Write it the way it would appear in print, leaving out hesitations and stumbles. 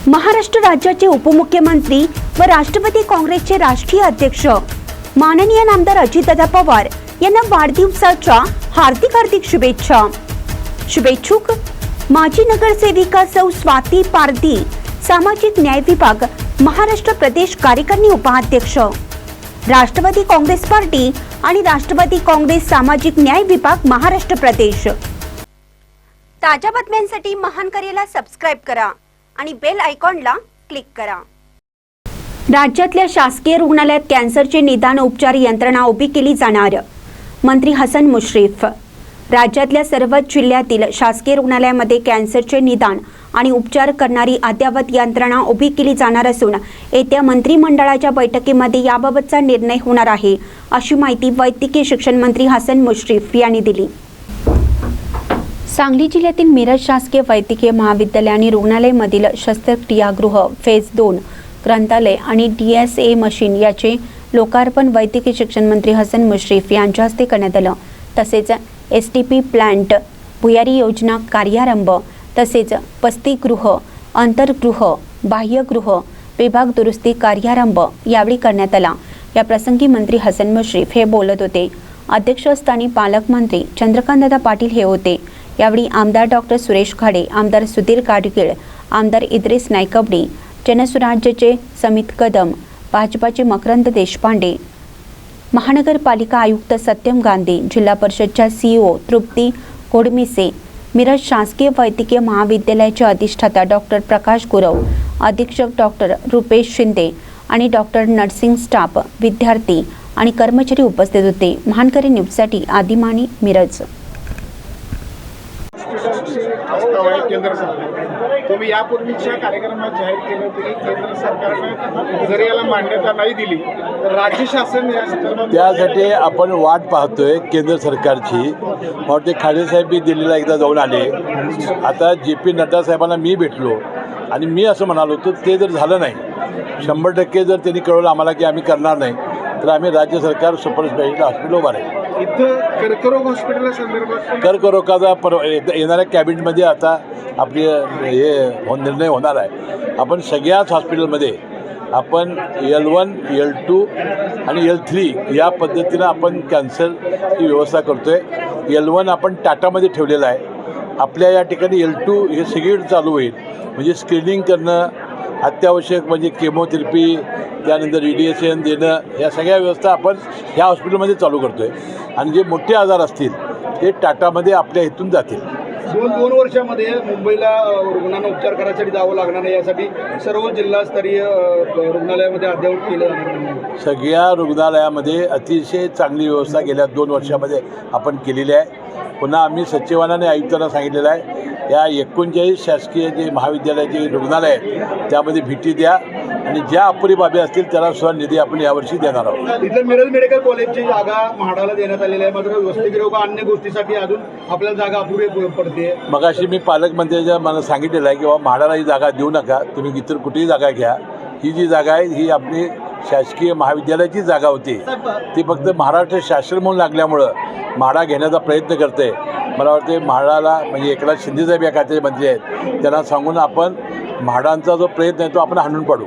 महाराष्ट्र राज्याचे उपमुख्यमंत्री व राष्ट्रवादी काँग्रेसचे राष्ट्रीय अध्यक्ष माननीय नामदार अजितदादा पवार यांना वाढदिवसाच्या हार्दिक शुभेच्छा। शुभेच्छुक माजी नगरसेविका सौ स्वाती पारधी, सामाजिक न्याय विभाग महाराष्ट्र प्रदेश कार्यकारिणी उपाध्यक्ष, राष्ट्रवादी काँग्रेस पार्टी आणि राष्ट्रवादी काँग्रेस सामाजिक न्याय विभाग महाराष्ट्र प्रदेश। ताज्या बातम्यांसाठी महान करेला सबस्क्राइब करा आणि बेल आयकॉनला क्लिक करा। राज्यातल्या शासकीय रुग्णालयात कॅन्सरचे निदान उपचार यंत्रणा उभी केली जाणार। मंत्री हसन मुश्रीफ राज्यातल्या सर्वच जिल्ह्यातील शासकीय रुग्णालयामध्ये कॅन्सरचे निदान आणि उपचार करणारी अद्ययावत यंत्रणा उभी केली जाणार असून येत्या मंत्रिमंडळाच्या बैठकीमध्ये याबाबतचा निर्णय होणार आहे, अशी माहिती वैद्यकीय शिक्षण मंत्री हसन मुश्रीफ यांनी दिली। सांगली जिल्ह्यातील मिरज शासकीय वैद्यकीय महाविद्यालय आणि रुग्णालयामधील शस्त्रक्रियागृह फेज 2 ग्रंथालय आणि DSA मशीन याचे लोकार्पण वैद्यकीय शिक्षण मंत्री हसन मुश्रीफ यांच्या हस्ते करण्यात आलं। तसेच STP प्लांट, भुयारी योजना कार्यारंभ, तसेच पस्तीगृह, अंतर्गृह, बाह्यगृह, विभाग दुरुस्ती कार्यारंभ यावेळी करण्यात आला। या प्रसंगी मंत्री हसन मुश्रीफ हे बोलत होते। अध्यक्षस्थानी पालकमंत्री चंद्रकांतदादा पाटील हे होते। यावेळी आमदार डॉक्टर सुरेश खाडे, आमदार सुधीर गाडगीळ, आमदार इद्रिस नायकवडी, जनसुराज्याचे समित कदम, भाजपाचे मकरंद देशपांडे, महानगरपालिका आयुक्त सत्यम गांधी, जिल्हा परिषदच्या CEO तृप्ती घोडमिसे, मिरज शासकीय वैद्यकीय महाविद्यालयाचे अधिष्ठाता डॉक्टर प्रकाश गुरव, अधीक्षक डॉक्टर रुपेश शिंदे आणि डॉक्टर नर्सिंग स्टाफ, विद्यार्थी आणि कर्मचारी उपस्थित होते। महानकरी न्यूजसाठी आदिमानी, मिरज। केंद्र सरकार तुम्ही यापूर्वीच्या कार्यक्रमात जाहीर केले होते की केंद्र सरकारने जर याला मान्यता नाही दिली तर राज्य शासन या संदर्भात त्यासाठी आपण वाट पाहतोय केंद्र सरकारची। मग ते खाडे साहेब बी दिल्लीला एकदा जाऊन आले। आता JP नड्डा साहेबांना मी भेटलो आणि मी असं म्हणालो होतो ते जर झालं नाही 100% जर त्यांनी कळवलं आम्हाला की आम्ही करणार नाही तर आम्ही राज्य सरकार सुपर स्पेशालिटी हॉस्पिटल उभारेल। इथं कर्करोग हॉस्पिटल संदर्भात कर्करोगाचा येणाऱ्या कॅबिनेटमध्ये आता आपली हे निर्णय होणार आहे। आपण सगळ्याच हॉस्पिटलमध्ये आपण L1, L2 आणि L3 या पद्धतीनं आपण कॅन्सरची व्यवस्था करतो आहे। L1 आपण टाटामध्ये ठेवलेलं आहे। आपल्या या ठिकाणी L2 हे सगळीकडे चालू होईल, म्हणजे स्क्रीनिंग करणं अत्यावश्यक, म्हणजे केमोथेरपी, त्यानंतर रेडिएशन देणं, या सगळ्या व्यवस्था आपण ह्या हॉस्पिटलमध्ये चालू करतो आहे। आणि जे मोठे आजार असतील ते टाटामध्ये आपल्या इथून जातील। दोन वर्षामध्ये मुंबईला रुग्णांना उपचार करायसाठी जावं लागणार नाही, यासाठी सर्व जिल्हास्तरीय रुग्णालयामध्ये अद्ययावत केलं जाणार। सगळ्या रुग्णालयामध्ये अतिशय चांगली व्यवस्था गेल्या 2 वर्षामध्ये आपण केलेली आहे। पुन्हा आम्ही सचिवांना आयुक्तांना सांगितलेलं आहे या 39 शासकीय जे महाविद्यालयाचे रुग्णालय आहेत त्यामध्ये भेटी द्या आणि ज्या अपुरी बाबी असतील त्याला सुद्धा निधी आपण यावर्षी देणार आहोत। इथं मिरज मेडिकल कॉलेजची जागा म्हाडाला देण्यात आलेली आहे, मात्र वसतिगृह व अन्य गोष्टीसाठी अजून आपल्याला जागा अपुरी पडते। मगाशी मी पालकमंत्र्यांच्या मला सांगितलेलं आहे की बाबा म्हाडाला ही जागा देऊ नका, तुम्ही इतर कुठेही जागा घ्या। ही जी जागा आहे ही आपली शासकीय महाविद्यालयाची जागा होती, ती फक्त महाराष्ट्र शासन म्हणून लागल्यामुळं म्हाडा घेण्याचा प्रयत्न करते। मला वाटते म्हाडाला, म्हणजे एकनाथ शिंदेसाहेब या खात्याचे मंत्री आहेत, त्यांना सांगून आपण म्हाडांचा जो प्रयत्न आहे तो आपण हाणून पाडू।